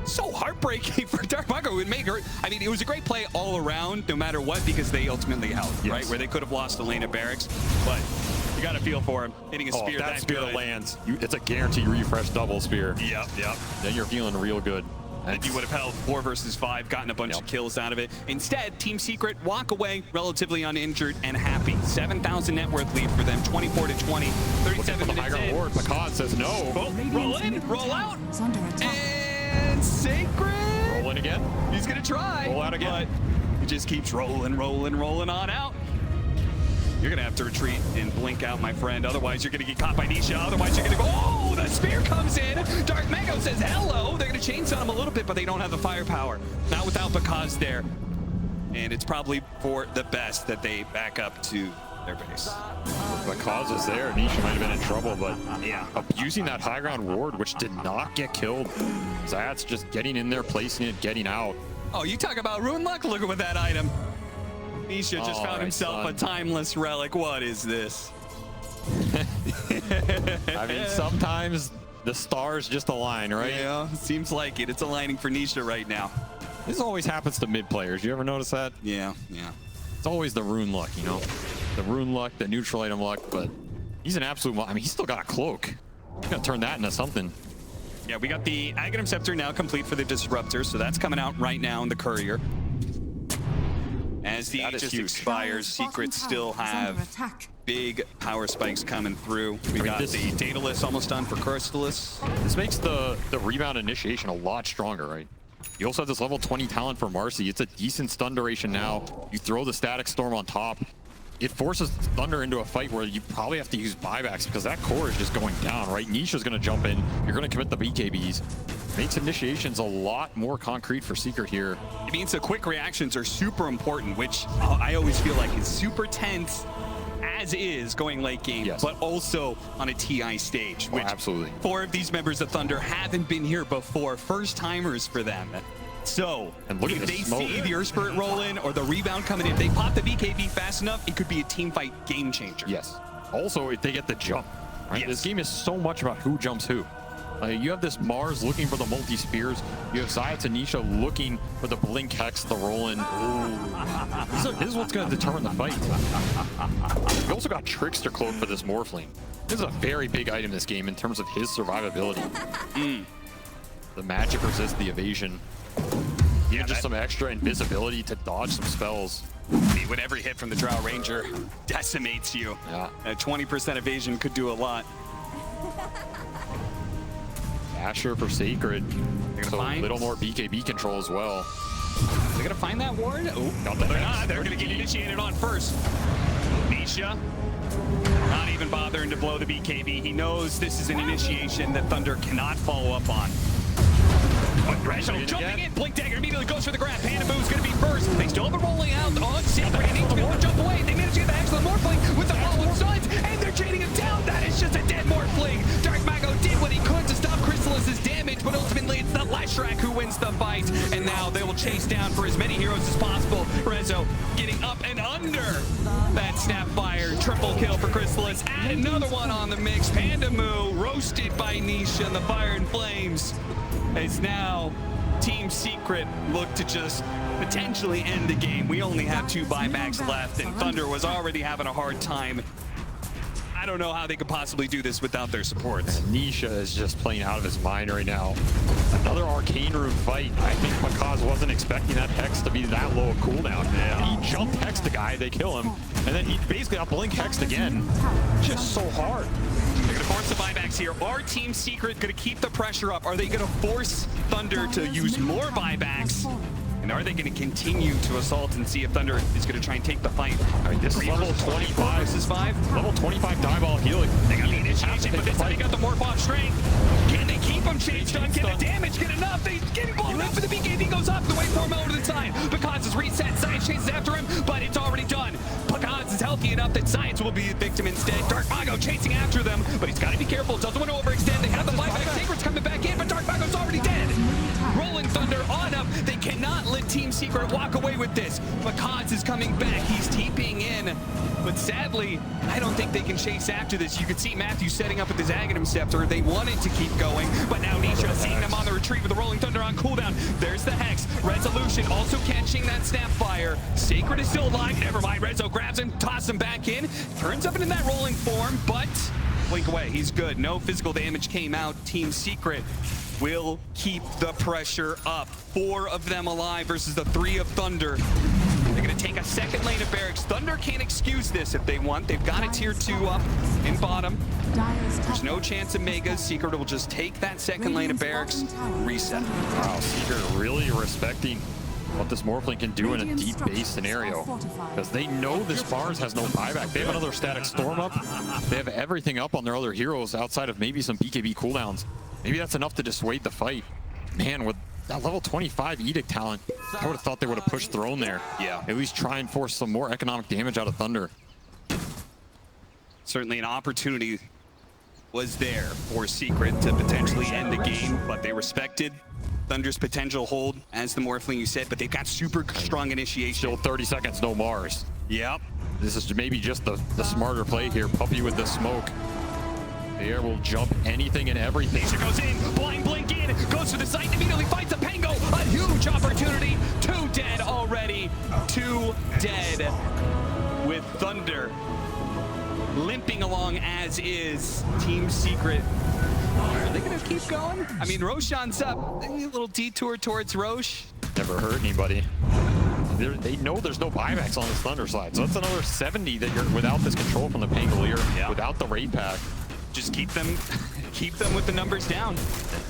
so heartbreaking for Dark Mago. It would make her. I mean, it was a great play all around, no matter what, because they ultimately held, right? Where they could have lost the lane at Barracks, but you got to feel for him hitting a spear.
That spear
good.
lands. It's a guaranteed refresh double spear.
Yep.
Then you're feeling real good.
And you would have held 4 versus 5, gotten a bunch of kills out of it. Instead, Team Secret walk away relatively uninjured and happy. 7,000 net worth lead for them, 24 to 20, 37 minutes in.
Ward. Pakaz says no.
Oh, roll in, roll out, and Sacred.
Roll in again.
He's gonna try.
Roll out again.
But he just keeps rolling on out. You're gonna have to retreat and blink out, my friend. Otherwise, you're gonna get caught by Nisha. Otherwise, you're gonna go, oh, the spear comes in. Dark Mango says hello. They're gonna chainsaw him a little bit, but they don't have the firepower. Not without Bakaz there. And it's probably for the best that they back up to their base.
Bakaz was there. Nisha might have been in trouble, but yeah, abusing that high ground ward, which did not get killed. Zayat's just getting in there, placing it, getting out.
Oh, you talk about rune luck? Look at that item. Nisha just found himself a timeless relic. What is this?
I mean, sometimes the stars just align, right?
Yeah, seems like it. It's aligning for Nisha right now.
This always happens to mid players. You ever notice that?
Yeah, yeah.
It's always the rune luck, you know? The rune luck, the neutral item luck, but he's an absolute... I mean, he's still got a cloak. He's got to turn that into something.
Yeah, we got the Aghanim Scepter now complete for the Disruptor, so that's coming out right now in the Courier. As the Aegis expires, Secrets still have big power spikes coming through. We got the Daedalus almost done for Crystallis.
This makes the rebound initiation a lot stronger, right? You also have this level 20 talent for Marcy. It's a decent stun duration now. You throw the Static Storm on top. It forces Thunder into a fight where you probably have to use buybacks because that core is just going down, right? Nisha's going to jump in. You're going to commit the BKBs. Makes initiations a lot more concrete for Secret here.
It means the quick reactions are super important, which I always feel like is super tense as is going late game,
yes,
but also on a TI stage, which
absolutely.
4 of these members of Thunder haven't been here before. First timers for them. So if they see the Earth Spirit roll in or the rebound coming in, if they pop the BKB fast enough, it could be a team fight game changer.
Yes. Also, if they get the jump, right? Yes. This game is so much about who jumps who. You have this Mars looking for the multi-spears. You have Zayat and Nisha looking for the Blink Hex, the roll-in. This is what's going to determine the fight. You also got Trickster Cloak for this Morphling. This is a very big item in this game in terms of his survivability. The magic resists the evasion. Even just some extra invisibility to dodge some spells.
When every hit from the Drow Ranger decimates you.
Yeah.
20% evasion could do a lot.
Asher for Sacred. So a little more BKB control as well.
They're gonna find that ward? Oh, they're not. They're gonna get initiated on first. Nisha, not even bothering to blow the BKB. He knows this is an initiation that Thunder cannot follow up on. But Rezo jumping in, Blink Dagger immediately goes for the grab. Panda Boo's gonna be first. They still have it rolling out on Sacred. He needs to be able to jump away. They manage to get the excellent Morphling with the follow stuns, and they're chaining him down. That is just a dead Morphling. Dark Mago did what he could to stop Crystallis' damage, but ultimately it's the Leshrac who wins the fight. And now they will chase down for as many heroes as possible. Rezo getting up and under that Snapfire. Triple kill for Crystallis. Add another one on the mix. Panda Moo roasted by Nisha in the Fire and Flames. As now Team Secret look to just potentially end the game. We only have 2 buybacks left, and Thunder was already having a hard time. I don't know how they could possibly do this without their supports.
And Nisha is just playing out of his mind right now. Another Arcane Room fight. I think Bakaz wasn't expecting that Hex to be that low of cooldown. Yeah. He jump Hex the guy, they kill him, and then he basically got Blink Hexed again. Just so hard.
They're gonna force the buybacks here. Are Team Secret gonna keep the pressure up? Are they gonna force Thunder to use more buybacks? And are they going to continue to assault and see if Thunder is going to try and take the fight?
I mean, this is level 25
versus 5.
Level 25 diabolic healing.
They got the initiation, but this time they got the morph off strength. Can they keep him chased on? Can the damage get enough? They getting blown up, and the BKB goes up. The waveform over the side. Bakaz is reset. Science chases after him, but it's already done. Bakaz is healthy enough that Science will be the victim instead. Dark Mago chasing after them, but he's got to be careful. Doesn't want to overextend. They have the buyback. Secret's coming back in, but Dark Mago's already dead. Rolling Thunder on him. They cannot let Team Secret walk away with this. Bakaz is coming back. He's TPing in. But sadly, I don't think they can chase after this. You could see Matthew setting up with his Aghanim Scepter. They wanted to keep going, but now Nisha seeing them on the retreat with the Rolling Thunder on cooldown. There's the Hex. Resolution also catching that Snapfire. Sacred is still alive. Never mind. Rezo grabs him, tosses him back in. Turns up into that rolling form, but blink away. He's good. No physical damage came out. Team Secret will keep the pressure up. 4 of them alive versus the 3 of Thunder. They're going to take a second lane of barracks. Thunder can't excuse this if they want. They've got a tier 2 up in bottom. There's no chance of Megas. Secret will just take that second lane of barracks, reset.
Wow, Secret really respecting what this Morphling can do in a deep base scenario, because they know this Mars has no buyback. They have another static storm up. They have everything up on their other heroes outside of maybe some BKB cooldowns. Maybe that's enough to dissuade the fight. Man, with that level 25 Edict talent, I would have thought they would have pushed Throne there.
Yeah.
At least try and force some more economic damage out of Thunder.
Certainly an opportunity was there for Secret to potentially end the game, but they respected Thunder's potential hold as the Morphling, you said, but they've got super strong initiation.
Still 30 seconds, no Mars.
Yep.
This is maybe just the smarter play here. Puppey with the smoke. Air will jump anything and everything.
Nisha goes in, blind blink in, goes to the site, immediately fights a Pango. A huge opportunity. 2 dead already. 2 dead with Thunder limping along as is. Team Secret. Are they going to keep going? I mean, Roshan's up. Maybe a little detour towards Roche.
Never hurt anybody. They know there's no buybacks on this Thunder side. So that's another 70 that you're without this control from the Pangolier, without the raid pack.
Just keep them with the numbers down.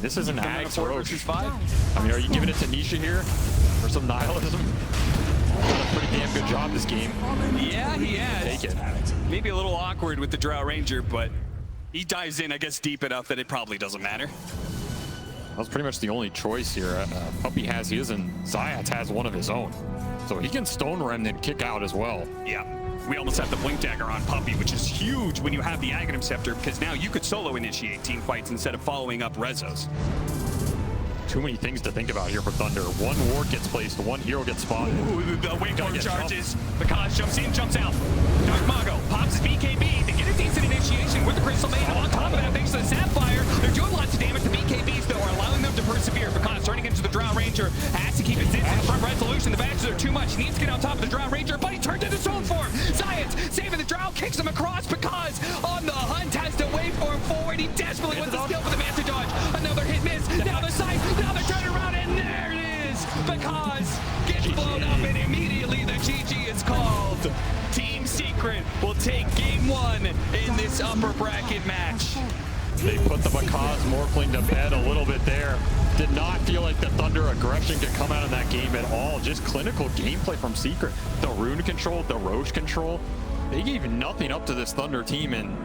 This is an ag
4
Roche.
versus 5.
I mean, are you giving it to Nisha here for some nihilism? Done a pretty damn good job this game.
Yeah, he has.
Take it.
Maybe a little awkward with the Drow Ranger, but he dives in, I guess, deep enough that it probably doesn't matter.
That was pretty much the only choice here. Puppey has his, and Zayats has one of his own. So he can Stone Remnant kick out as well.
Yeah. We almost have the Blink Dagger on Puppey, which is huge when you have the Aghanim Scepter, because now you could solo initiate team fights instead of following up Rezos.
Too many things to think about here for Thunder. One ward gets placed, one hero gets spotted.
Ooh, the Wakeform charges. Because jumps in, jumps out. Dark Mago pops his BKB. They get a decent initiation with the Crystal Maiden on top of it. Thanks to the Sapphire, they're doing lots of damage. The BKBs, though, are allowing them to persevere. Because turning into the Drow Ranger has to keep his distance from Resolution. The badges are too much. He needs to get on top of the Drow Ranger, but he turned into Stone Form. Zayats saving the Drow, kicks him across. Because on the hunt has to Waveform forward. He desperately wants to skill for the Master Dodge. Another hit miss. Now the side. Now they're turning around, and there it is. Because gets blown up, and immediately the GG is called. Team Secret will take game 1 in this upper bracket match.
They put the Macaws Morphling to bed a little bit there. Did not feel like the Thunder aggression could come out of that game at all. Just clinical gameplay from Secret. The rune control, the Roche control. They gave nothing up to this Thunder team, and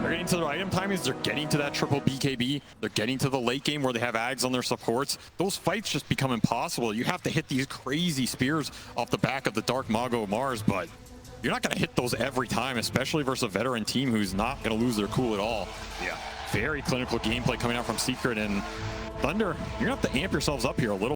they're getting to their item timings. They're getting to that triple BKB. They're getting to the late game where they have Ags on their supports. Those fights just become impossible. You have to hit these crazy spears off the back of the Dark Mago Mars, but you're not going to hit those every time, especially versus a veteran team who's not going to lose their cool at all.
Yeah.
Very clinical gameplay coming out from Secret, and Thunder, you're going to have to amp yourselves up here a little